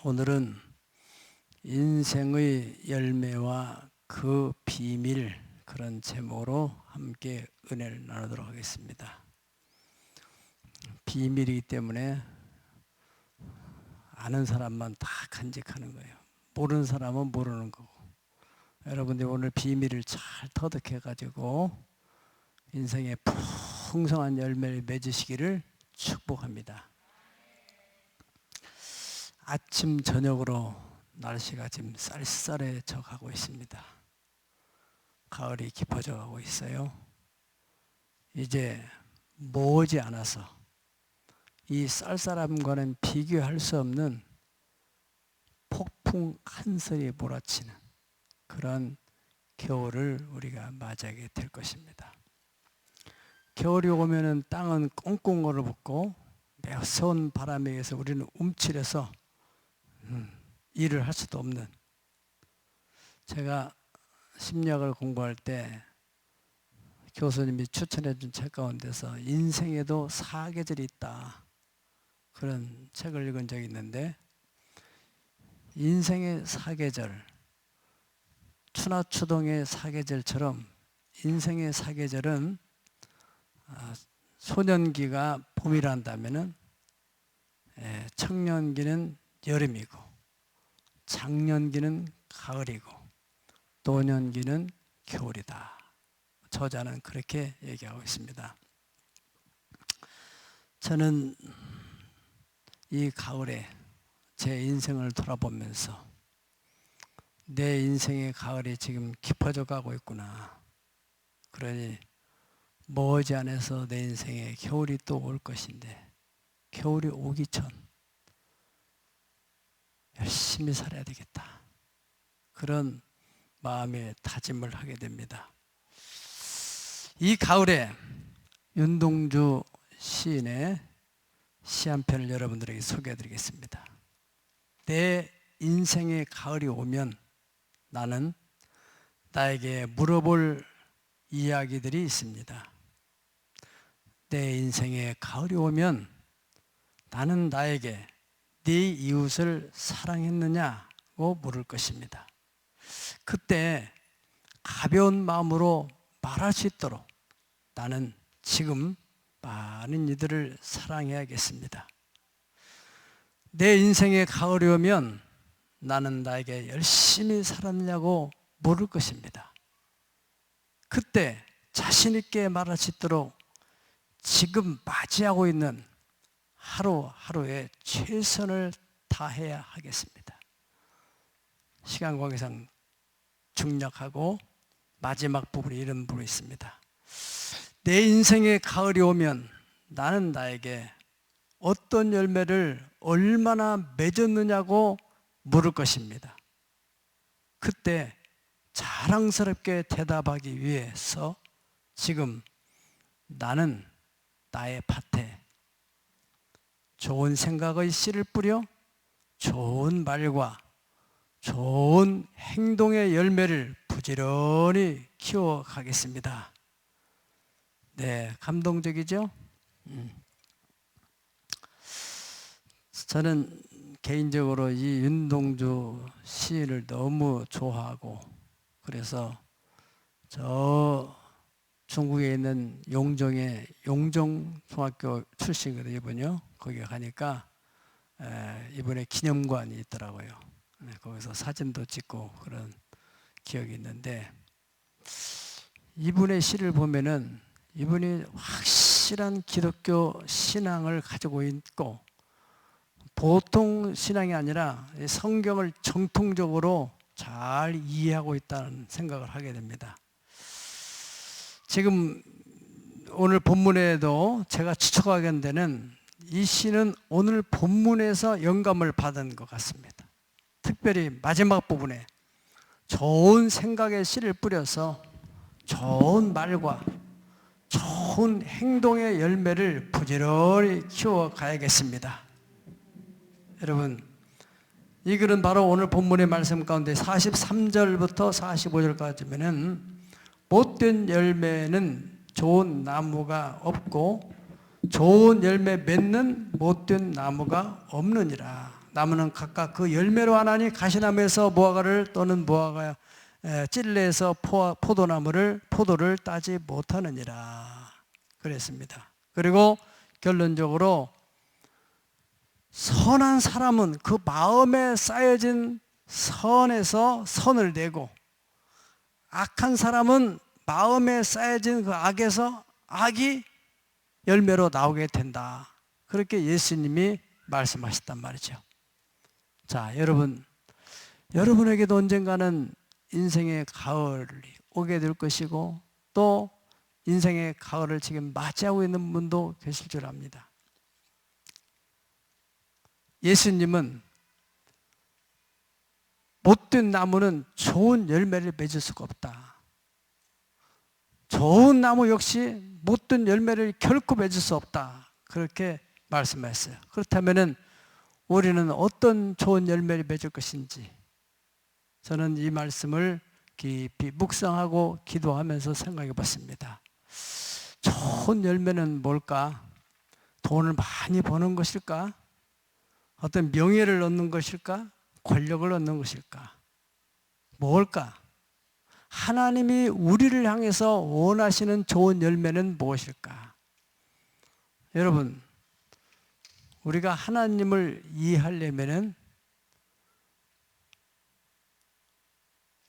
오늘은 인생의 열매와 그 비밀, 그런 제목으로 함께 은혜를 나누도록 하겠습니다. 비밀이기 때문에 아는 사람만 다 간직하는 거예요. 모르는 사람은 모르는 거고. 여러분들 오늘 비밀을 잘 터득해 가지고 인생의 풍성한 열매를 맺으시기를 축복합니다. 아침 저녁으로 날씨가 지금 쌀쌀해져 가고 있습니다. 가을이 깊어져 가고 있어요. 이제 머지 않아서 이 쌀쌀함과는 비교할 수 없는 폭풍 한설이 몰아치는 그런 겨울을 우리가 맞이하게 될 것입니다. 겨울이 오면은 땅은 꽁꽁 얼어붙고 매서운 바람에 의해서 우리는 움츠려서 일을 할 수도 없는. 제가 심리학을 공부할 때 교수님이 추천해 준 책 가운데서 인생에도 사계절이 있다, 그런 책을 읽은 적이 있는데, 인생의 사계절, 추나추동의 사계절처럼 인생의 사계절은 소년기가 봄이라 한다면은 청년기는 여름이고, 장년기는 가을이고, 노년기는 겨울이다. 저자는 그렇게 얘기하고 있습니다. 저는 이 가을에 제 인생을 돌아보면서 내 인생의 가을이 지금 깊어져 가고 있구나. 그러니 머지 않아서 내 인생에 겨울이 또 올 것인데, 겨울이 오기 전 열심히 살아야 되겠다, 그런 마음의 다짐을 하게 됩니다. 이 가을에 윤동주 시인의 시 한 편을 여러분들에게 소개해 드리겠습니다. 내 인생의 가을이 오면 나는 나에게 물어볼 이야기들이 있습니다. 내 인생의 가을이 오면 나는 나에게 네 이웃을 사랑했느냐고 물을 것입니다. 그때 가벼운 마음으로 말할 수 있도록 나는 지금 많은 이들을 사랑해야겠습니다. 내 인생의 가을이 오면 나는 나에게 열심히 살았냐고 물을 것입니다. 그때 자신 있게 말할 수 있도록 지금 맞이하고 있는 하루하루에 최선을 다해야 하겠습니다. 시간 관계상 중략하고 마지막 부분에 이런 부분이 있습니다. 내 인생의 가을이 오면 나는 나에게 어떤 열매를 얼마나 맺었느냐고 물을 것입니다. 그때 자랑스럽게 대답하기 위해서 지금 나는 나의 밭에 좋은 생각의 씨를 뿌려 좋은 말과 좋은 행동의 열매를 부지런히 키워가겠습니다. 네, 감동적이죠? 저는 개인적으로 이 윤동주 시인을 너무 좋아하고, 그래서 저 중국에 있는 용정의 용정중학교 출신이거든요. 이분요. 거기 가니까 이번에 기념관이 있더라고요. 거기서 사진도 찍고 그런 기억이 있는데, 이분의 시를 보면은 이분이 확실한 기독교 신앙을 가지고 있고, 보통 신앙이 아니라 성경을 정통적으로 잘 이해하고 있다는 생각을 하게 됩니다. 지금 오늘 본문에도 제가 추측하게 되는 이 시는 오늘 본문에서 영감을 받은 것 같습니다. 특별히 마지막 부분에 좋은 생각의 씨를 뿌려서 좋은 말과 좋은 행동의 열매를 부지런히 키워가야겠습니다. 여러분, 이 글은 바로 오늘 본문의 말씀 가운데 43절부터 45절까지면은 못된 열매는 좋은 나무가 없고 좋은 열매 맺는 못된 나무가 없느니라, 나무는 각각 그 열매로 하나니 가시나무에서 무화과를 또는 무화과 찔레에서 포도를 따지 못하느니라 그랬습니다. 그리고 결론적으로 선한 사람은 그 마음에 쌓여진 선에서 선을 내고, 악한 사람은 마음에 쌓여진 그 악에서 악이 열매로 나오게 된다. 그렇게 예수님이 말씀하셨단 말이죠. 자, 여러분에게도 언젠가는 인생의 가을이 오게 될 것이고, 또 인생의 가을을 지금 맞이하고 있는 분도 계실 줄 압니다. 예수님은 못된 나무는 좋은 열매를 맺을 수가 없다. 좋은 나무 역시 못된 열매를 결코 맺을 수 없다. 그렇게 말씀하셨어요. 그렇다면 우리는 어떤 좋은 열매를 맺을 것인지, 저는 이 말씀을 깊이 묵상하고 기도하면서 생각해 봤습니다. 좋은 열매는 뭘까? 돈을 많이 버는 것일까? 어떤 명예를 얻는 것일까? 권력을 얻는 것일까? 뭘까? 하나님이 우리를 향해서 원하시는 좋은 열매는 무엇일까? 여러분, 우리가 하나님을 이해하려면은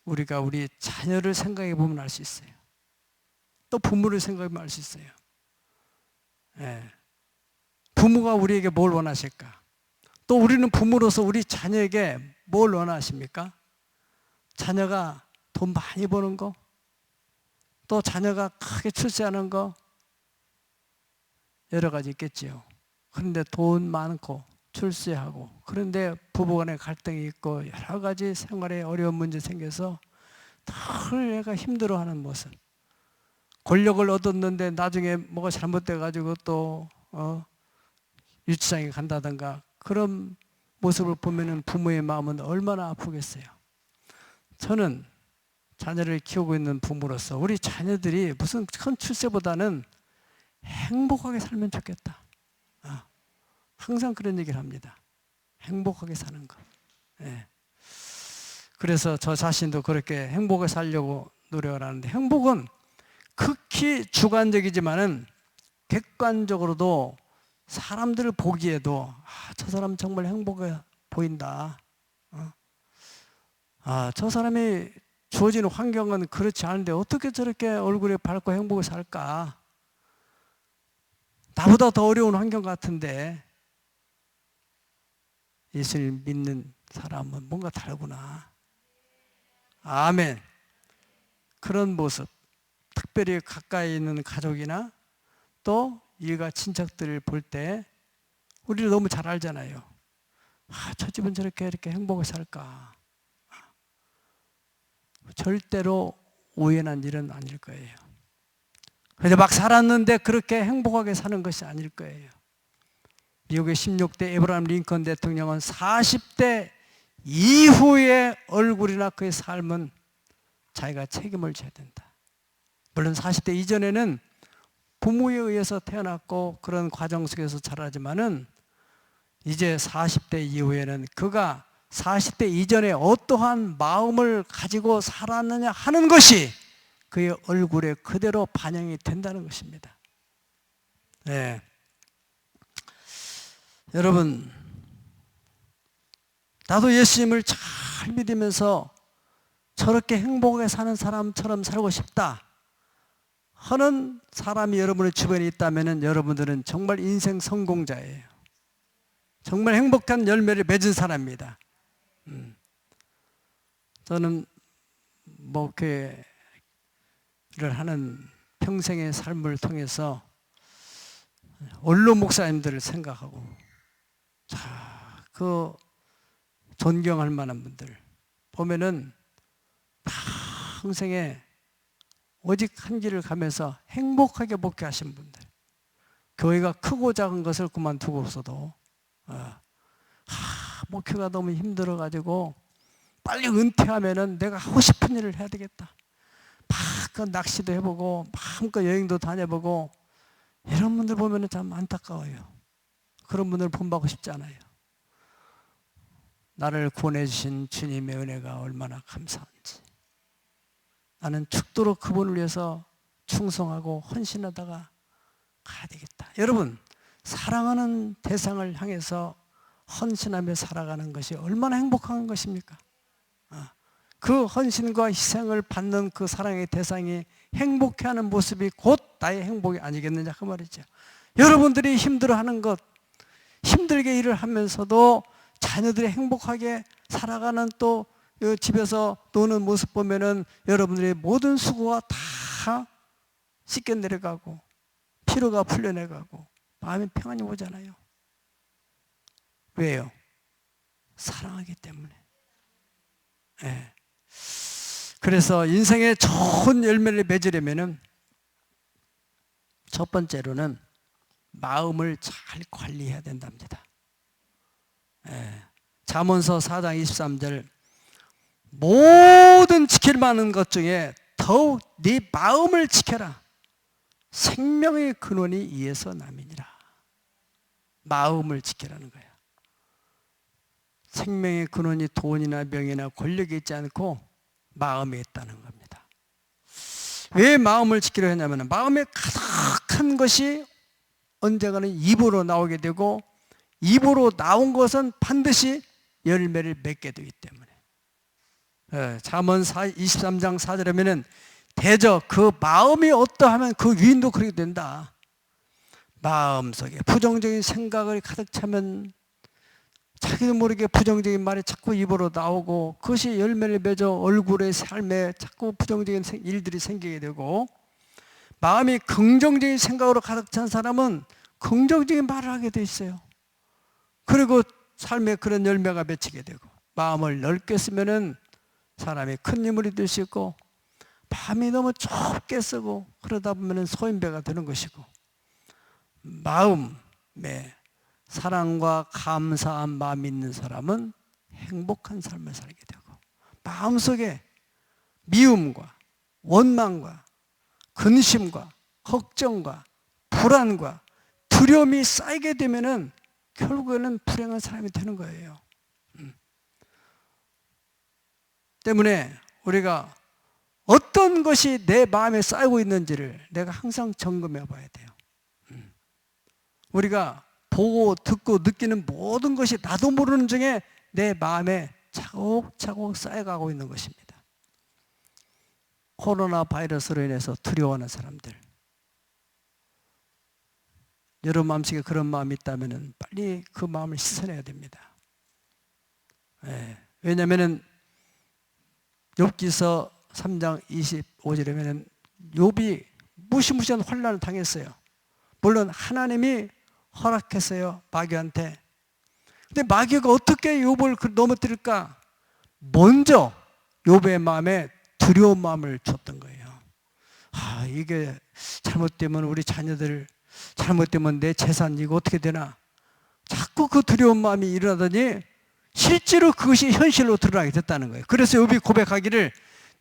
우리가 우리 자녀를 생각해 보면 알 수 있어요. 또 부모를 생각해 보면 알 수 있어요. 부모가 우리에게 뭘 원하실까? 또 우리는 부모로서 우리 자녀에게 뭘 원하십니까? 자녀가 돈 많이 버는 거, 또 자녀가 크게 출세하는 거, 여러 가지 있겠지요. 그런데 돈 많고 출세하고, 그런데 부부간에 갈등이 있고 여러 가지 생활에 어려운 문제 생겨서 늘 애가 힘들어하는 모습, 권력을 얻었는데 나중에 뭐가 잘못돼 가지고 또 유치장에 간다든가, 그런 모습을 보면은 부모의 마음은 얼마나 아프겠어요. 저는 자녀를 키우고 있는 부모로서 우리 자녀들이 무슨 큰 출세보다는 행복하게 살면 좋겠다. 항상 그런 얘기를 합니다. 행복하게 사는 것. 그래서 저 자신도 그렇게 행복하게 살려고 노력을 하는데, 행복은 극히 주관적이지만은 객관적으로도 사람들을 보기에도 저 사람 정말 행복해 보인다. 저 사람이 주어지는 환경은 그렇지 않은데 어떻게 저렇게 얼굴이 밝고 행복하게 살까? 나보다 더 어려운 환경 같은데 예수를 믿는 사람은 뭔가 다르구나. 아멘. 그런 모습, 특별히 가까이 있는 가족이나 또 일가 친척들을 볼 때 우리를 너무 잘 알잖아요. 저 집은 저렇게 이렇게 행복하게 살까? 절대로 우연한 일은 아닐 거예요. 그래서 막 살았는데 그렇게 행복하게 사는 것이 아닐 거예요. 미국의 16대 에브라함 링컨 대통령은 40대 이후의 얼굴이나 그의 삶은 자기가 책임을 져야 된다. 물론 40대 이전에는 부모에 의해서 태어났고 그런 과정 속에서 자라지만은 이제 40대 이후에는 그가 40대 이전에 어떠한 마음을 가지고 살았느냐 하는 것이 그의 얼굴에 그대로 반영이 된다는 것입니다. 네. 여러분, 나도 예수님을 잘 믿으면서 저렇게 행복하게 사는 사람처럼 살고 싶다 하는 사람이 여러분의 주변에 있다면 여러분들은 정말 인생 성공자예요. 정말 행복한 열매를 맺은 사람입니다. 저는 목회를 하는 평생의 삶을 통해서 원로 목사님들을 생각하고, 그 존경할 만한 분들 보면은 평생에 오직 한 길을 가면서 행복하게 목회하신 분들, 교회가 크고 작은 것을 그만두고서도 목회가 너무 힘들어가지고 빨리 은퇴하면은 내가 하고 싶은 일을 해야 되겠다. 마음껏 낚시도 해보고 마음껏 여행도 다녀보고, 이런 분들 보면은 참 안타까워요. 그런 분들 본받고 싶지 않아요. 나를 구원해 주신 주님의 은혜가 얼마나 감사한지. 나는 죽도록 그분을 위해서 충성하고 헌신하다가 가야 되겠다. 여러분, 사랑하는 대상을 향해서 헌신하며 살아가는 것이 얼마나 행복한 것입니까? 그 헌신과 희생을 받는 그 사랑의 대상이 행복해하는 모습이 곧 나의 행복이 아니겠느냐 그 말이죠. 여러분들이 힘들어하는 것, 힘들게 일을 하면서도 자녀들이 행복하게 살아가는, 또 집에서 노는 모습 보면은 여러분들의 모든 수고가 다 씻겨 내려가고 피로가 풀려내가고 마음에 평안이 오잖아요. 왜요? 사랑하기 때문에. 네. 그래서 인생의 좋은 열매를 맺으려면은 첫 번째로는 마음을 잘 관리해야 된답니다. 잠언서 4장 23절, 모든 지킬 만한 것 중에 더욱 네 마음을 지켜라. 생명의 근원이 이에서 남이니라. 마음을 지키라는 거예요. 생명의 근원이 돈이나 명예나 권력이 있지 않고 마음에 있다는 겁니다. 왜 마음을 지키려 했냐면 마음에 가득한 것이 언젠가는 입으로 나오게 되고 입으로 나온 것은 반드시 열매를 맺게 되기 때문에. 잠언 23장 4절에 보면 대저 그 마음이 어떠하면 그 위인도 그렇게 된다. 마음속에 부정적인 생각을 가득 차면 자기도 모르게 부정적인 말이 자꾸 입으로 나오고 그것이 열매를 맺어 얼굴에 삶에 자꾸 부정적인 일들이 생기게 되고, 마음이 긍정적인 생각으로 가득 찬 사람은 긍정적인 말을 하게 돼 있어요. 그리고 삶에 그런 열매가 맺히게 되고, 마음을 넓게 쓰면은 사람이 큰 인물이 될 수 있고, 마음이 너무 좁게 쓰고 그러다 보면은 소인배가 되는 것이고, 마음에 사랑과 감사한 마음이 있는 사람은 행복한 삶을 살게 되고, 마음속에 미움과 원망과 근심과 걱정과 불안과 두려움이 쌓이게 되면은 결국에는 불행한 사람이 되는 거예요. 때문에 우리가 어떤 것이 내 마음에 쌓이고 있는지를 내가 항상 점검해 봐야 돼요. 우리가 보고 듣고 느끼는 모든 것이 나도 모르는 중에 내 마음에 차곡차곡 쌓여가고 있는 것입니다. 코로나 바이러스로 인해서 두려워하는 사람들, 여러분 마음속에 그런 마음이 있다면 빨리 그 마음을 씻어내야 됩니다. 왜냐하면 욥기서 3장 25절에 보면 욥이 무시무시한 환난을 당했어요. 물론 하나님이 허락했어요, 마귀한테. 근데 마귀가 어떻게 욥을 넘어뜨릴까? 먼저 욥의 마음에 두려운 마음을 줬던 거예요. 이게 잘못되면 우리 자녀들, 잘못되면 내 재산 이거 어떻게 되나? 자꾸 그 두려운 마음이 일어나더니 실제로 그것이 현실로 드러나게 됐다는 거예요. 그래서 욥이 고백하기를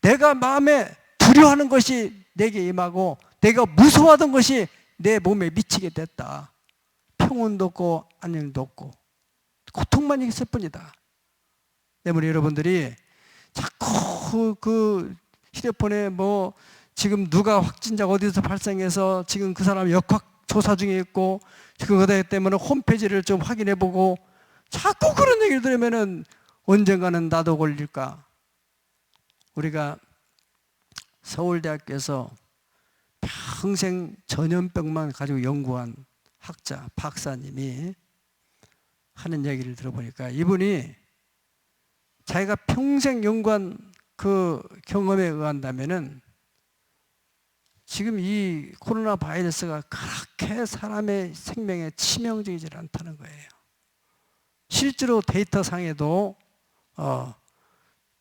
내가 마음에 두려워하는 것이 내게 임하고 내가 무서워하던 것이 내 몸에 미치게 됐다. 평온도 없고 안녕도 없고 고통만 있을 뿐이다. 때문에 여러분들이 자꾸 그 휴대폰에 뭐 지금 누가 확진자가 어디서 발생해서 지금 그 사람 역학 조사 중에 있고 그거 때문에 홈페이지를 좀 확인해 보고 자꾸 그런 얘기를 들으면은 언젠가는 나도 걸릴까? 우리가 서울대학교에서 평생 전염병만 가지고 연구한 학자, 박사님이 하는 얘기를 들어보니까 이분이 자기가 평생 연구한 그 경험에 의한다면은 지금 이 코로나 바이러스가 그렇게 사람의 생명에 치명적이지 않다는 거예요. 실제로 데이터상에도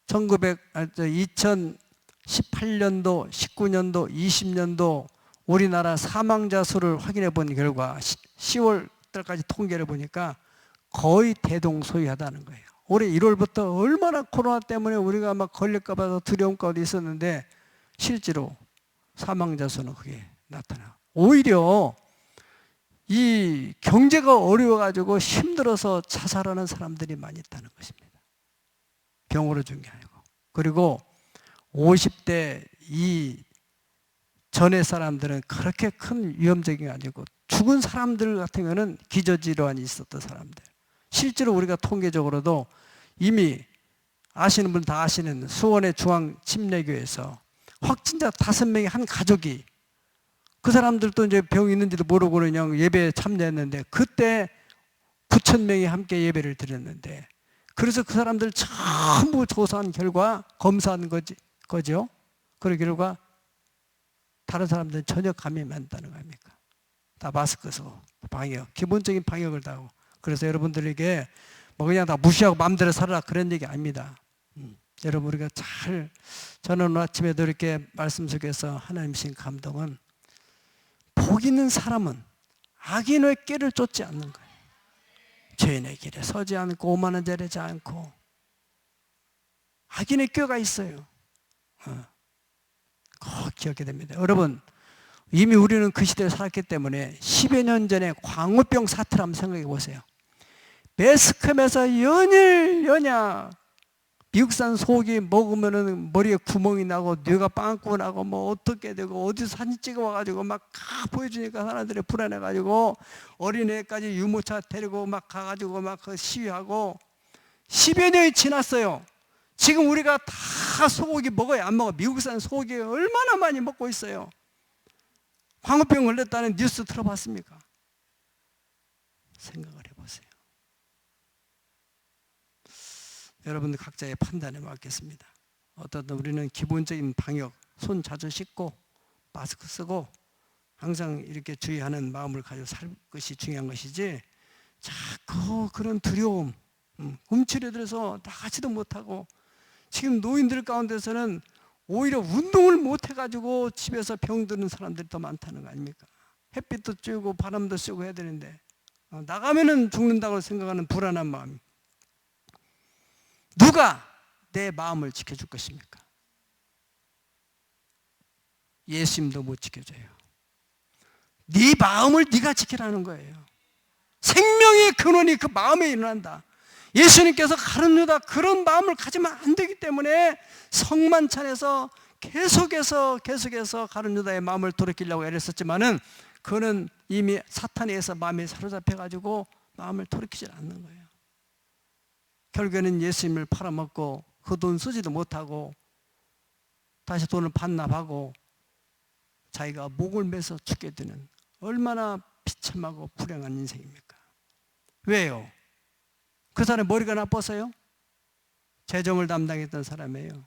2018년도, 19년도, 20년도 우리나라 사망자 수를 확인해 본 결과 10월 달까지 통계를 보니까 거의 대동소이하다는 거예요. 올해 1월부터 얼마나 코로나 때문에 우리가 막 걸릴까 봐 두려움 가운데 있었는데 실제로 사망자 수는 그게 나타나. 오히려 이 경제가 어려워가지고 힘들어서 자살하는 사람들이 많이 있다는 것입니다. 병으로 죽은 게 아니고. 그리고 50대 이 전의 사람들은 그렇게 큰 위험적인 게 아니고 죽은 사람들 같은 경우는 기저질환이 있었던 사람들. 실제로 우리가 통계적으로도 이미 아시는 분 다 아시는 수원의 중앙침례교회에서 확진자 5명이 한 가족이 그 사람들도 이제 병이 있는지도 모르고 그냥 예배에 참여했는데 그때 9,000명이 함께 예배를 드렸는데 그래서 그 사람들 전부 조사한 결과 검사한 거죠. 그 결과 다른 사람들은 전혀 감염이 안 된다는 거 아닙니까? 다 마스크 쓰고 방역, 기본적인 방역을 다 하고. 그래서 여러분들에게 뭐 그냥 다 무시하고 마음대로 살아라 그런 얘기 아닙니다. 여러분 우리가 잘, 저는 오늘 아침에도 이렇게 말씀 속에서 하나님 신 감동은 복 있는 사람은 악인의 길을 쫓지 않는 거예요. 죄인의 길에 서지 않고 오만한 자리에 지 않고. 악인의 꾀가 있어요. 꼭 기억해야 됩니다. 여러분 이미 우리는 그 시대에 살았기 때문에 10여 년 전에 광우병 사태를 한번 생각해 보세요. 매스컴에서 연일 연야 미국산 소고기 먹으면은 머리에 구멍이 나고 뇌가 빵꾸 나고 뭐 어떻게 되고 어디서 사진 찍어 와가지고 막 보여주니까 사람들이 불안해가지고 어린애까지 유모차 데리고 막 가가지고 막 시위하고 10여 년이 지났어요. 지금 우리가 다 소고기 먹어요? 안 먹어요? 미국산 소고기 얼마나 많이 먹고 있어요. 광우병 걸렸다는 뉴스 들어봤습니까? 생각을 해보세요. 여러분들 각자의 판단에 맡겠습니다. 어떤 우리는 기본적인 방역, 손 자주 씻고 마스크 쓰고 항상 이렇게 주의하는 마음을 가지고 살 것이 중요한 것이지 자꾸 그런 두려움, 움츠려들어서 나가지도 못하고 지금 노인들 가운데서는 오히려 운동을 못 해가지고 집에서 병드는 사람들이 더 많다는 거 아닙니까? 햇빛도 쬐고 바람도 쐬고 해야 되는데 나가면은 죽는다고 생각하는 불안한 마음. 누가 내 마음을 지켜줄 것입니까? 예수님도 못 지켜줘요. 네 마음을 네가 지키라는 거예요. 생명의 근원이 그 마음에 일어난다. 예수님께서 가룟 유다 그런 마음을 가지면 안 되기 때문에 성만찬에서 계속해서 가룟 유다의 마음을 돌이키려고 애를 썼지만은 그는 이미 사탄에 의해서 마음에 사로잡혀 가지고 마음을 돌이키지 않는 거예요. 결국에는 예수님을 팔아먹고 그 돈 쓰지도 못하고 다시 돈을 반납하고 자기가 목을 매서 죽게 되는 얼마나 비참하고 불행한 인생입니까? 왜요? 그 사람의 머리가 나빠서요? 재정을 담당했던 사람이에요.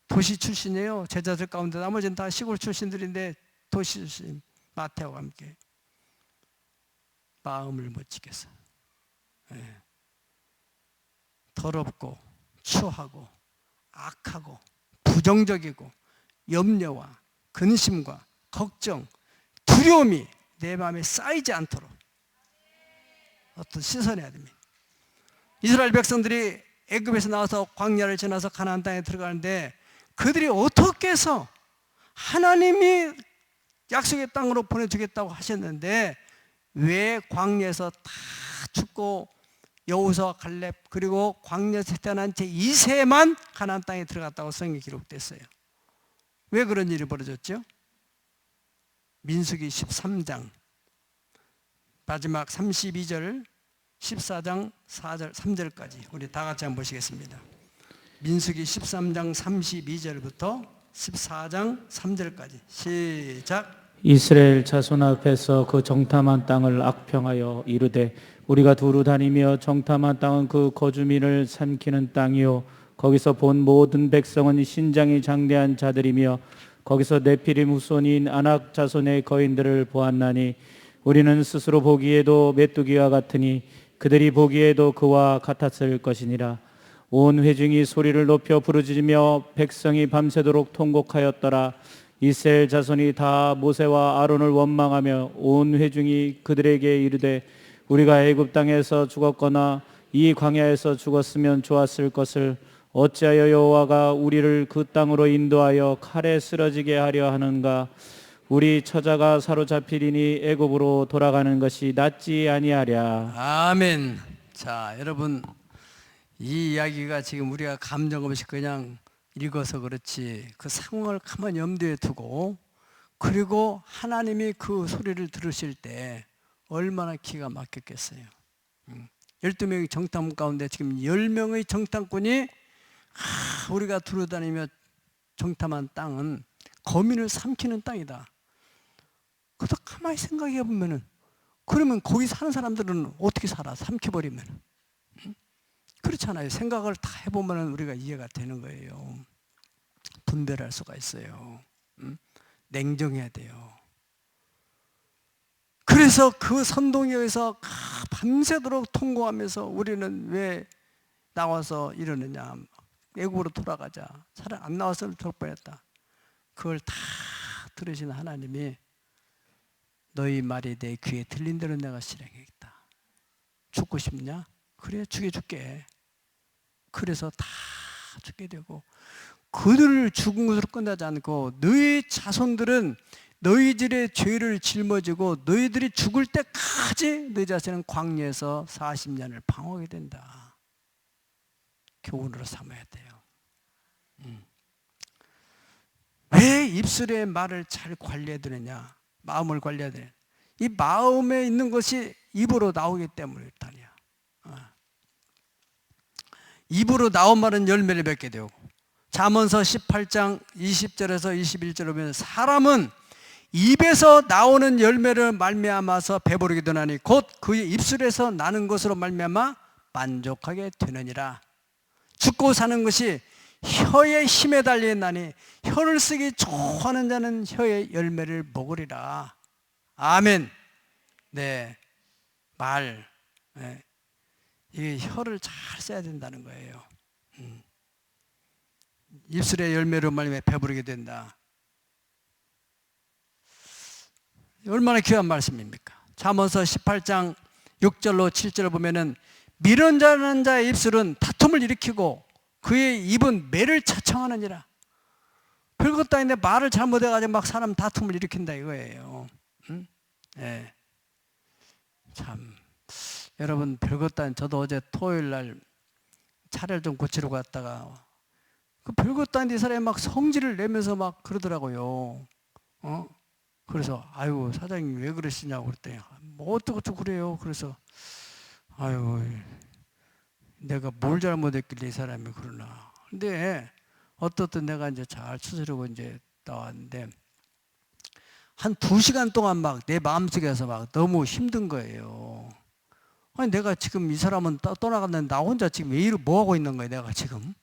도시 출신이에요. 제자들 가운데 나머지는 다 시골 출신들인데 도시 출신 마태와 함께 마음을 못 지켜서 더럽고 추하고 악하고 부정적이고 염려와 근심과 걱정, 두려움이 내 마음에 쌓이지 않도록 어떤 씻어내야 됩니다. 이스라엘 백성들이 애굽에서 나와서 광야를 지나서 가나안 땅에 들어가는데 그들이 어떻게 해서 하나님이 약속의 땅으로 보내주겠다고 하셨는데 왜 광야에서 다 죽고 여호수아 갈렙 그리고 광야에서 태어난 제 2세만 가나안 땅에 들어갔다고 성경에 기록됐어요. 왜 그런 일이 벌어졌죠? 민수기 13장 마지막 32절 14장 4절 3절까지 우리 다 같이 한번 보시겠습니다. 민수기 13장 32절부터 14장 3절까지 시작. 이스라엘 자손 앞에서 그 정탐한 땅을 악평하여 이르되 우리가 두루 다니며 정탐한 땅은 그 거주민을 삼키는 땅이요 거기서 본 모든 백성은 신장이 장대한 자들이며 거기서 네피림 후손인 아낙 자손의 거인들을 보았나니 우리는 스스로 보기에도 메뚜기와 같으니 그들이 보기에도 그와 같았을 것이니라. 온 회중이 소리를 높여 부르짖으며 백성이 밤새도록 통곡하였더라. 이스라엘 자손이 다 모세와 아론을 원망하며 온 회중이 그들에게 이르되 우리가 애굽 땅에서 죽었거나 이 광야에서 죽었으면 좋았을 것을 어찌하여 여호와가 우리를 그 땅으로 인도하여 칼에 쓰러지게 하려 하는가? 우리 처자가 사로잡히리니 애굽으로 돌아가는 것이 낫지 아니하랴. 아멘. 자, 여러분 이 이야기가 지금 우리가 감정 없이 그냥 읽어서 그렇지 그 상황을 가만히 염두에 두고 그리고 하나님이 그 소리를 들으실 때 얼마나 기가 막혔겠어요. 12명의 정탐꾼 가운데 지금 10명의 정탐꾼이 우리가 두루다니며 정탐한 땅은 거민을 삼키는 땅이다. 그것도 가만히 생각해 보면은 그러면 거기 사는 사람들은 어떻게 살아? 삼켜버리면. 그렇잖아요. 생각을 다 해보면 우리가 이해가 되는 거예요. 분별할 수가 있어요. 냉정해야 돼요. 그래서 그 선동여에서 밤새도록 통곡하면서 우리는 왜 나와서 이러느냐. 애국으로 돌아가자. 차라리 안 나왔으면 좋을 뻔했다. 그걸 다 들으신 하나님이 너희 말이 내 귀에 들린 대로 내가 실행했다. 죽고 싶냐? 그래 죽여줄게. 그래서 다 죽게 되고 그들을 죽은 것으로 끝나지 않고 너희 자손들은 너희들의 죄를 짊어지고 너희들이 죽을 때까지 너희 자신은 광야에서 40년을 방황하게 된다. 교훈으로 삼아야 돼요. 왜 입술의 말을 잘 관리해야 되느냐? 마음을 관리해야 되느냐? 이 마음에 있는 것이 입으로 나오기 때문에 일단이야. 입으로 나온 말은 열매를 맺게 되고 잠언서 18장 20절에서 21절에 보면 사람은 입에서 나오는 열매를 말미암아서 배부르게 되나니 곧 그의 입술에서 나는 것으로 말미암아 만족하게 되느니라. 죽고 사는 것이 혀의 힘에 달려있나니 혀를 쓰기 좋아하는 자는 혀의 열매를 먹으리라. 아멘. 네, 말. 네. 이 혀를 잘 써야 된다는 거예요. 입술의 열매로 말미암아 배부르게 된다. 얼마나 귀한 말씀입니까? 잠언서 18장 6절로 7절을 보면은 미련자는 자의 입술은 다툼을 일으키고 그의 입은 매를 차청하느니라. 별것도 아닌데 말을 잘못해가지고 막 사람 다툼을 일으킨다 이거예요. 네. 참 여러분 별것도 아닌 저도 어제 토요일 날 차를 좀 고치러 갔다가 그 별것도 아닌 이 사람이 막 성질을 내면서 막 그러더라고요. 그래서 아유 사장님 왜 그러시냐고 그랬더니 뭐 어쩌고 그래요. 그래서 아유 내가 뭘 잘못했길래 이 사람이 그러나. 근데 어떻든 내가 이제 잘 추스르고 이제 나왔는데 한 2시간 동안 막 내 마음속에서 막 너무 힘든 거예요. 아니 내가 지금 이 사람은 떠나갔는데 나 혼자 지금 왜 이러고 뭐 하고 있는 거야 내가 지금.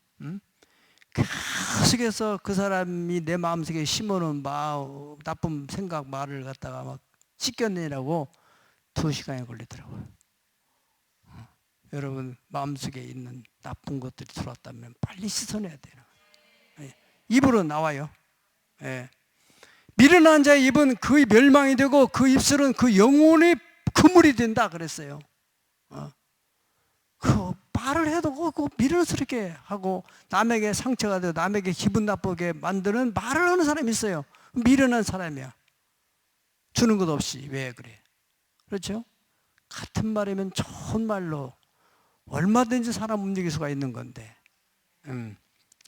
계속해서 그 사람이 내 마음속에 심어놓은 나쁜 생각 말을 갖다가 막 씻겨내라고 2시간이 걸리더라고요. 여러분 마음속에 있는 나쁜 것들이 들어왔다면 빨리 씻어내야 돼요. 입으로 나와요. 미련한 자의 입은 그의 멸망이 되고 그 입술은 그 영혼의 그물이 된다 그랬어요. 그 말을 해도 그 미련스럽게 하고 남에게 상처가 되고 남에게 기분 나쁘게 만드는 말을 하는 사람이 있어요. 미련한 사람이야. 주는 것 없이 왜 그래? 그렇죠? 같은 말이면 좋은 말로 얼마든지 사람 움직일 수가 있는 건데.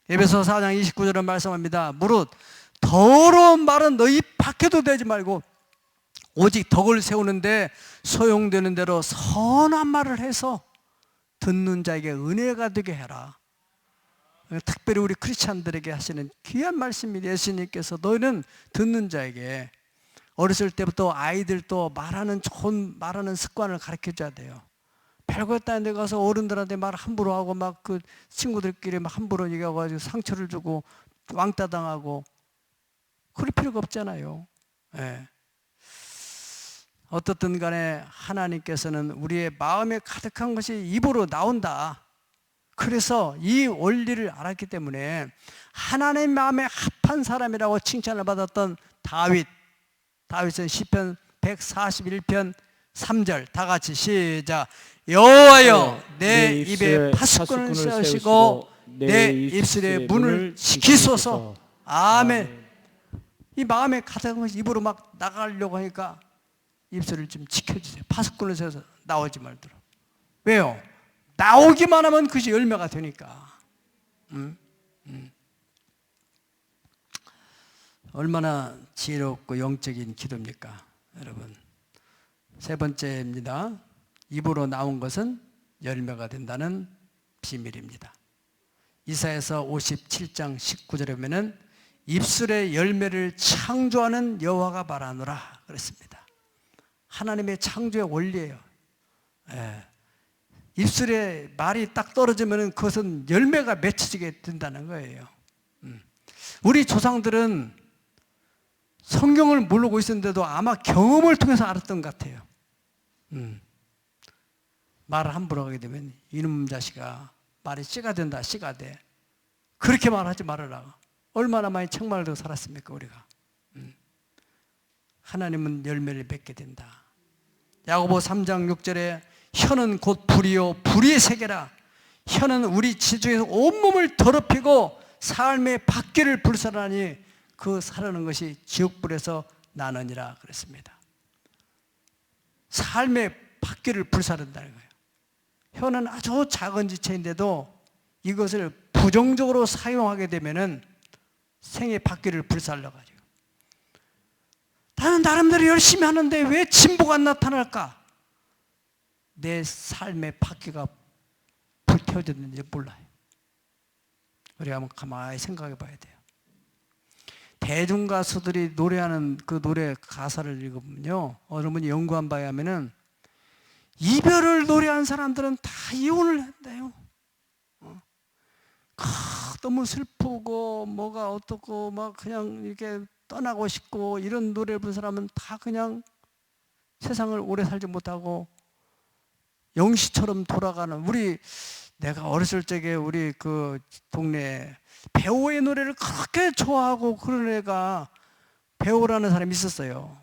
에베소 4장 29절은 말씀합니다. 무릇 더러운 말은 너희 밖에도 대지 말고 오직 덕을 세우는데 소용되는 대로 선한 말을 해서 듣는 자에게 은혜가 되게 해라. 특별히 우리 크리스찬들에게 하시는 귀한 말씀입니다. 예수님께서 너희는 듣는 자에게 어렸을 때부터 아이들도 좋은 말하는 습관을 가르쳐줘야 돼요. 별것도 아닌 데 가서 어른들한테 말 함부로 하고 막 그 친구들끼리 막 함부로 얘기하고 상처를 주고 왕따 당하고 그럴 필요가 없잖아요. 네. 어떻든 간에 하나님께서는 우리의 마음에 가득한 것이 입으로 나온다. 그래서 이 원리를 알았기 때문에 하나님 마음에 합한 사람이라고 칭찬을 받았던 다윗은 시편 141편 3절 다 같이 시작. 여호와여 내 입에 파수꾼을 세우시고 내 입술에 문을 지키소서. 아멘. 이 마음에 가득한 것이 입으로 막 나가려고 하니까 입술을 좀 지켜주세요. 파수꾼을 세워서 나오지 말도록. 왜요? 나오기만 하면 그것이 열매가 되니까. 얼마나 지혜롭고 영적인 기도입니까, 여러분. 세 번째입니다. 입으로 나온 것은 열매가 된다는 비밀입니다. 이사야서 57장 19절에 보면은 입술의 열매를 창조하는 여호와가 말하노라 그랬습니다. 하나님의 창조의 원리예요. 예. 입술에 말이 딱 떨어지면 그것은 열매가 맺혀지게 된다는 거예요. 우리 조상들은 성경을 모르고 있었는데도 아마 경험을 통해서 알았던 것 같아요. 말을 함부로 하게 되면 이놈 자식아 말이 씨가 된다, 씨가 돼. 그렇게 말하지 말아라. 얼마나 많이 책망을 듣고 살았습니까, 우리가. 하나님은 열매를 맺게 된다. 야고보 3장 6절에 혀는 곧 불이요 불의의 세계라. 혀는 우리 지중에서 온몸을 더럽히고 삶의 바퀴를 불살하니 그 사르는 것이 지옥불에서 나느니라 그랬습니다. 삶의 바퀴를 불사른다는 거예요. 혀는 아주 작은 지체인데도 이것을 부정적으로 사용하게 되면은 생의 바퀴를 불살러가지고, 나는 나름대로 열심히 하는데 왜 진보가 안 나타날까? 내 삶의 바퀴가 불태워졌는지 몰라요. 우리가 한번 가만히 생각해 봐야 돼요. 대중가수들이 노래하는 그 노래 가사를 읽으면요, 어느 분이 연구한 바에 하면은 이별을 노래한 사람들은 다 이혼을 한대요. 너무 슬프고 뭐가 어떻고 막 그냥 이렇게 떠나고 싶고 이런 노래를 부른 사람은 다 그냥 세상을 오래 살지 못하고 영시처럼 돌아가는, 내가 어렸을 적에 우리 그 동네 배우의 노래를 그렇게 좋아하고 그런 애가 배우라는 사람이 있었어요.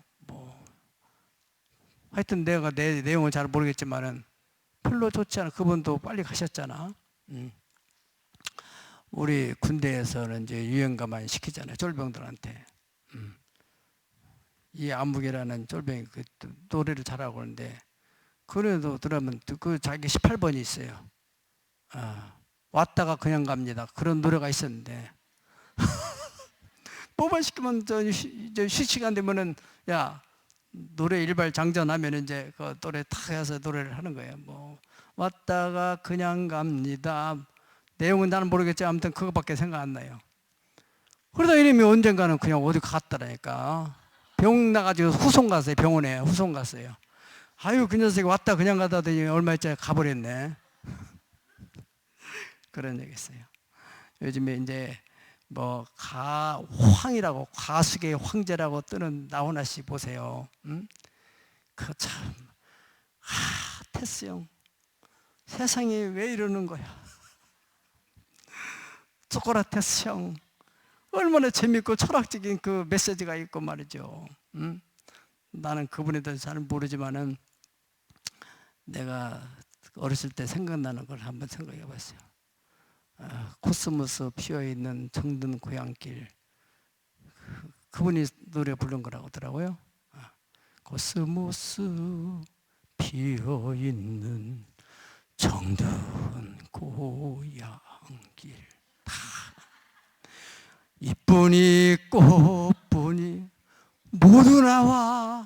하여튼 내가 내 내용을 잘 모르겠지만은 별로 좋지 않아. 그분도 빨리 가셨잖아. 우리 군대에서는 이제 유행가 많이 시키잖아요, 쫄병들한테. 이 안무개라는 쫄병이 그 노래를 잘하고 그러는데, 그래도 들으면 그 자기 18번이 있어요. 왔다가 그냥 갑니다. 그런 노래가 있었는데 뭐만 시키면 이제 시간 되면은 야 노래 일발 장전하면 이제 그 노래 탁 해서 노래를 하는 거예요. 뭐 왔다가 그냥 갑니다. 내용은 나는 모르겠지. 아무튼 그거밖에 생각 안 나요. 그러다 이놈이 언젠가는 그냥 어디 갔더라니까. 병 나가지고 후송 갔어요. 병원에 후송 갔어요. 아유 그 녀석이 왔다 그냥 가다더니 얼마 있자에 가버렸네. 그런 얘기 있어요. 요즘에 이제 뭐 가황이라고, 가수계의 황제라고 뜨는 나훈아 씨 보세요. 그 참, 테스 형, 세상이 왜 이러는 거야? 소크라테스 형, 얼마나 재밌고 철학적인 그 메시지가 있고 말이죠. 나는 그분에 대해서 잘 모르지만은 내가 어렸을 때 생각나는 걸 한번 생각해 봤어요. 코스모스 피어있는 정든 고향길, 그분이 노래 부른 거라고 하더라고요. 코스모스 피어있는 정든 고향길, 이쁜이 꽃분이 모두 나와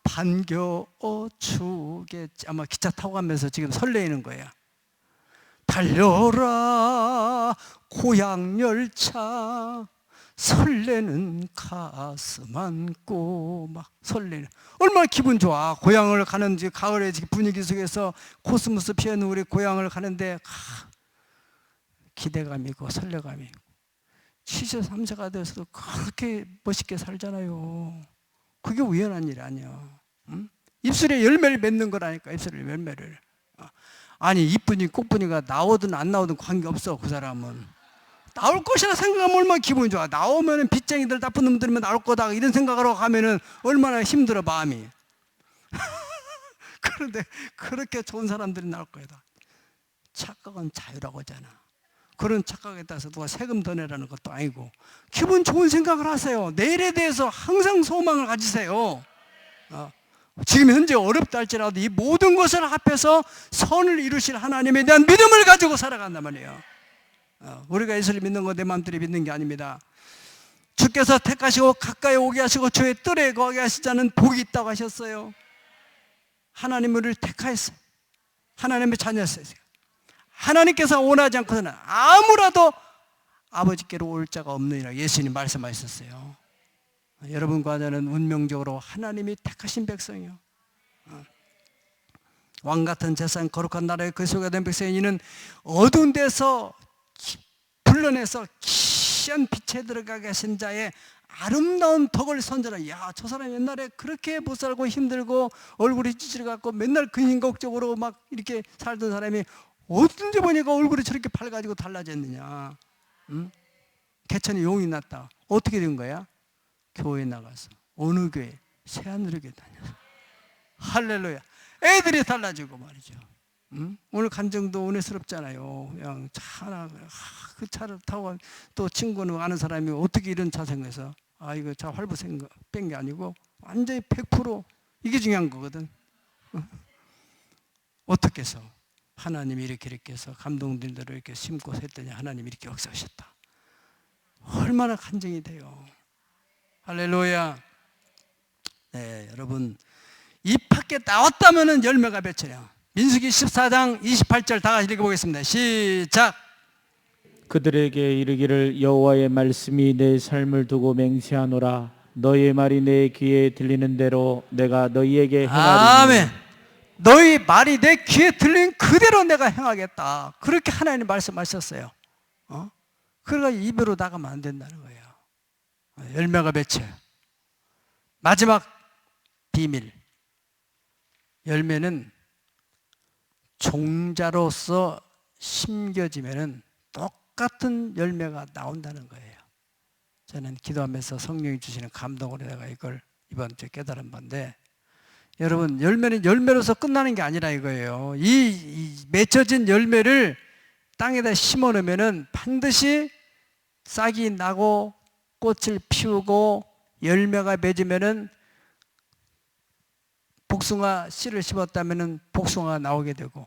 반겨주겠지. 아마 기차 타고 가면서 지금 설레이는 거예요. 달려라 고향 열차, 설레는 가슴 안고 막 설레는, 얼마나 기분 좋아. 고향을 가는 가을의 분위기 속에서 코스모스 피어있는 우리 고향을 가는데 기대감이고 설레감이고, 73세가 돼서도 그렇게 멋있게 살잖아요. 그게 우연한 일이 아니야. 입술에 열매를 맺는 거라니까. 입술에 열매를. 아니 이쁜이 꽃분이가 나오든 안 나오든 관계없어. 그 사람은 나올 것이라 생각하면 얼마나 기분이 좋아. 나오면 빚쟁이들 나쁜 놈들이면 나올 거다 이런 생각으로 가면은 얼마나 힘들어 마음이. 그런데 그렇게 좋은 사람들이 나올 거야. 착각은 자유라고 하잖아. 그런 착각에 따라서 누가 세금 더 내라는 것도 아니고, 기분 좋은 생각을 하세요. 내일에 대해서 항상 소망을 가지세요. 지금 현재 어렵다 할지라도 이 모든 것을 합해서 선을 이루실 하나님에 대한 믿음을 가지고 살아간단 말이에요. 우리가 예수를 믿는 거 내 마음대로 믿는 게 아닙니다. 주께서 택하시고 가까이 오게 하시고 주의 뜰에 거하게 하시지 않은 복이 있다고 하셨어요. 하나님 우리를 택하였어요. 하나님의 자녀였어요. 하나님께서 원하지 않고서는 아무라도 아버지께로 올 자가 없느니라 예수님 말씀하셨어요. 여러분과 저는 운명적으로 하나님이 택하신 백성이요, 왕같은 재산 거룩한 나라의 그 소유가 된 백성이 이는 어두운 데서 불러내서 귀한 빛에 들어가게 하신 자의 아름다운 덕을 선전하라. 야, 저 사람 옛날에 그렇게 못 살고 힘들고 얼굴이 찌질해갖고 맨날 근심걱정으로 막 이렇게 살던 사람이 어쩐지 보니까 얼굴이 저렇게 밝아지고 달라졌느냐. 응? 개천에 용이 났다. 어떻게 된 거야? 교회 나가서. 어느 교회? 새하늘교회 다녀서. 할렐루야. 애들이 달라지고 말이죠. 응? 오늘 감정도 은혜스럽잖아요. 그냥 차 하나, 그 차를 타고 또 친구는 아는 사람이 어떻게 이런 차 생겨서, 이거 차 활부 뺀 게 아니고 완전히 100% 이게 중요한 거거든. 어떻게 해서 하나님이 이렇게 해서 감동된 대로 이렇게 심고 했더니 하나님이 이렇게 역사하셨다. 얼마나 간증이 돼요. 할렐루야. 네, 여러분 이 밖에 나왔다면은 열매가 맺혀요. 민수기 14장 28절 다 같이 읽어보겠습니다. 시작. 그들에게 이르기를 여호와의 말씀이 내 삶을 두고 맹세하노라. 너희의 말이 내 귀에 들리는 대로 내가 너희에게 행하리니. 아멘. 너희 말이 내 귀에 들린 그대로 내가 행하겠다. 그렇게 하나님 말씀하셨어요. 그러니까 입으로 나가면 안 된다는 거예요. 열매가 맺혀요. 마지막 비밀. 열매는 종자로서 심겨지면은 똑같은 열매가 나온다는 거예요. 저는 기도하면서 성령이 주시는 감동으로 내가 이걸 이번 주에 깨달은 건데, 여러분 열매는 열매로서 끝나는 게 아니라 이거예요. 이 맺혀진 열매를 땅에다 심어 놓으면은 반드시 싹이 나고 꽃을 피우고 열매가 맺으면은 복숭아 씨를 심었다면은 복숭아가 나오게 되고,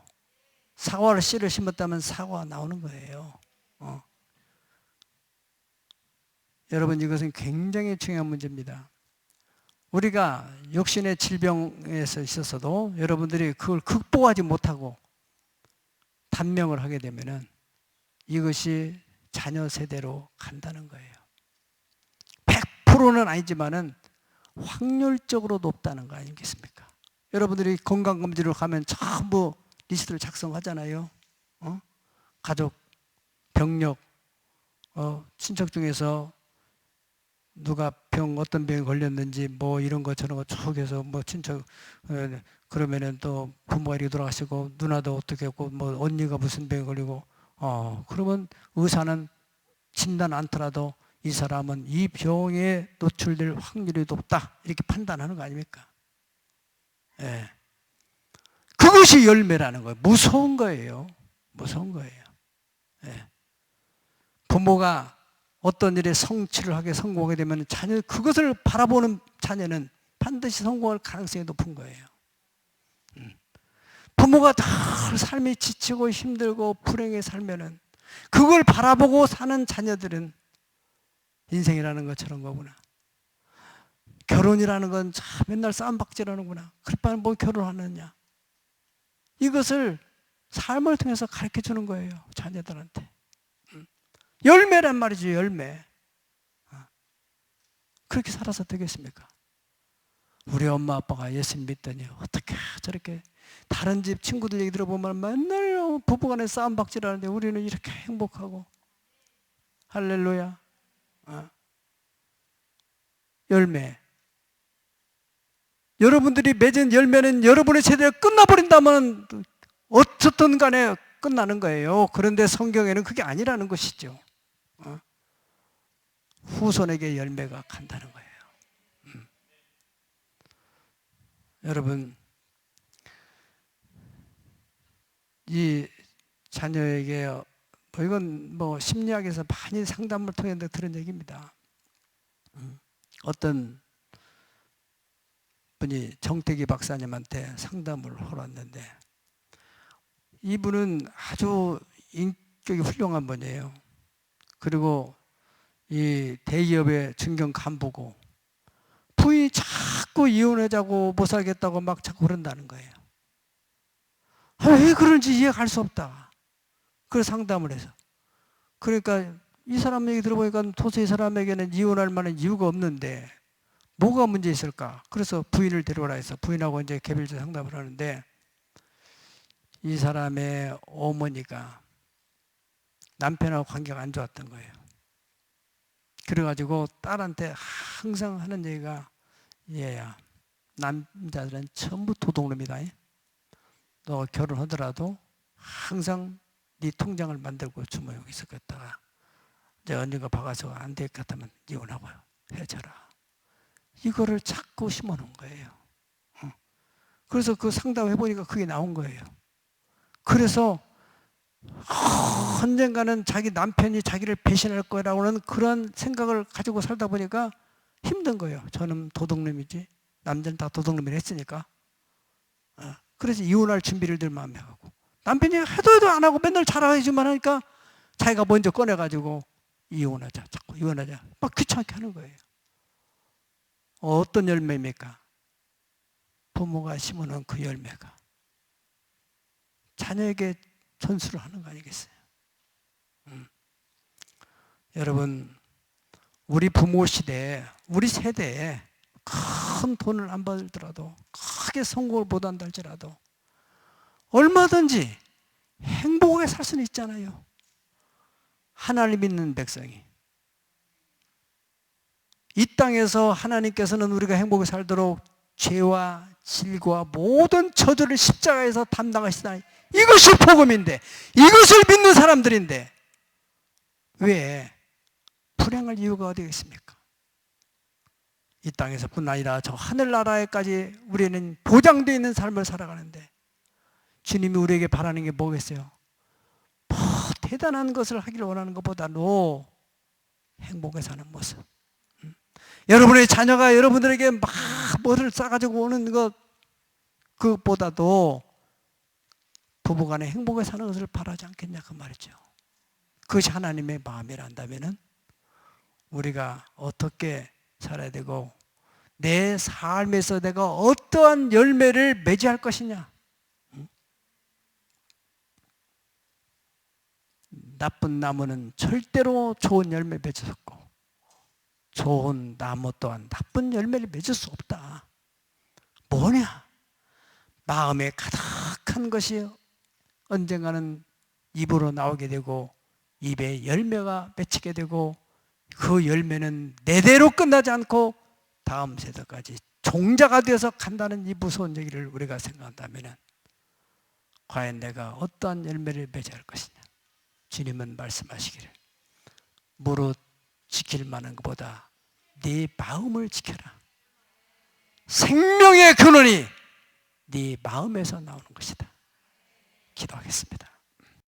사과를 씨를 심었다면 사과가 나오는 거예요. 여러분 이것은 굉장히 중요한 문제입니다. 우리가 육신의 질병에서 있어서도 여러분들이 그걸 극복하지 못하고 단명을 하게 되면은 이것이 자녀 세대로 간다는 거예요. 100%는 아니지만은 확률적으로 높다는 거 아니겠습니까? 여러분들이 건강검진으로 가면 전부 리스트를 작성하잖아요. 가족, 병력, 친척 중에서 누가 어떤 병에 걸렸는지 뭐 이런 거 저런 거 쭉 해서 뭐 친척, 그러면은 또 부모가 이렇게 돌아가시고 누나도 어떻게 했고 뭐 언니가 무슨 병에 걸리고, 그러면 의사는 진단 않더라도 이 사람은 이 병에 노출될 확률이 높다 이렇게 판단하는 거 아닙니까? 예. 그것이 열매라는 거예요. 무서운 거예요. 무서운 거예요. 예. 부모가 어떤 일에 성취를 하게 성공하게 되면 자녀, 그것을 바라보는 자녀는 반드시 성공할 가능성이 높은 거예요. 부모가 늘 삶이 지치고 힘들고 불행에 살면은 그걸 바라보고 사는 자녀들은 인생이라는 것처럼 거구나. 결혼이라는 건 참 맨날 싸움박질하는구나. 그럴 바에 뭐 결혼하느냐. 이것을 삶을 통해서 가르쳐 주는 거예요. 자녀들한테. 열매란 말이죠. 열매. 그렇게 살아서 되겠습니까? 우리 엄마 아빠가 예수 믿더니 어떻게 저렇게 다른 집 친구들 얘기 들어보면 맨날 부부간에 싸움박질하는데 우리는 이렇게 행복하고. 할렐루야. 열매. 여러분들이 맺은 열매는 여러분의 세대가 끝나버린다면 어떻든 간에 끝나는 거예요. 그런데 성경에는 그게 아니라는 것이죠. 후손에게 열매가 간다는 거예요. 여러분, 이 자녀에게 이건 뭐 심리학에서 많이 상담을 통해 들은 얘기입니다. 어떤 분이 정태기 박사님한테 상담을 하러 왔는데 이분은 아주 인격이 훌륭한 분이에요. 그리고 이 대기업의 중견 간부고 부인이 자꾸 이혼하자고 못 살겠다고 막 자꾸 그런다는 거예요. 왜 그런지 이해할 수 없다. 그래서 상담을 해서. 그러니까 이 사람 얘기 들어보니까 도저히 이 사람에게는 이혼할 만한 이유가 없는데 뭐가 문제 있을까? 그래서 부인을 데려오라 해서 부인하고 이제 개별적 상담을 하는데 이 사람의 어머니가 남편하고 관계가 안 좋았던 거예요. 그래가지고 딸한테 항상 하는 얘기가 얘야, 남자들은 전부 도둑놈이다. 너 결혼하더라도 항상 네 통장을 만들고 주머니에 있었겠다가 이제 언젠가 박아서 안 될 것 같으면 이혼하고 해줘라. 이거를 자꾸 심어놓은 거예요. 그래서 그 상담해보니까 그게 나온 거예요. 그래서 언젠가는 자기 남편이 자기를 배신할 거라고는 그런 생각을 가지고 살다 보니까 힘든 거예요. 저는 도둑놈이지. 남자는 다 도둑놈이라 했으니까. 그래서 이혼할 준비를 늘 마음에 하고 남편이 해도 안 하고 맨날 자랑해주만 하니까 자기가 먼저 꺼내가지고 이혼하자, 자꾸 이혼하자 막 귀찮게 하는 거예요. 어떤 열매입니까? 부모가 심어놓은 그 열매가 자녀에게 전수를 하는 거 아니겠어요? 여러분, 우리 부모 시대에, 우리 세대에 큰 돈을 안 벌더라도 크게 성공을 못 한다 할지라도 얼마든지 행복하게 살 수는 있잖아요. 하나님 믿는 백성이. 이 땅에서 하나님께서는 우리가 행복하게 살도록 죄와 질과 모든 저주를 십자가에서 담당하시다. 이것이 복음인데, 이것을 믿는 사람들인데 왜 불행할 이유가 어디 있습니까? 이 땅에서뿐 아니라 저 하늘나라에까지 우리는 보장되어 있는 삶을 살아가는데 주님이 우리에게 바라는 게 뭐겠어요? 뭐 대단한 것을 하기를 원하는 것보다도 행복하게 사는 모습. 여러분의 자녀가 여러분들에게 막 뭐를 싸가지고 오는 것 그것보다도 부부간에 행복하게 사는 것을 바라지 않겠냐 그 말이죠. 그것이 하나님의 마음이란다면은 우리가 어떻게 살아야 되고 내 삶에서 내가 어떠한 열매를 맺어야 할 것이냐. 나쁜 나무는 절대로 좋은 열매 맺을 수 없고 좋은 나무 또한 나쁜 열매를 맺을 수 없다. 뭐냐? 마음에 가득한 것이 언젠가는 입으로 나오게 되고 입에 열매가 맺히게 되고 그 열매는 내대로 끝나지 않고 다음 세대까지 종자가 되어서 간다는 이 무서운 얘기를 우리가 생각한다면 과연 내가 어떠한 열매를 맺어야 할 것이냐. 주님은 말씀하시기를 무릇 지킬 만한 것보다 네 마음을 지켜라. 생명의 근원이 네 마음에서 나오는 것이다. 기도하겠습니다.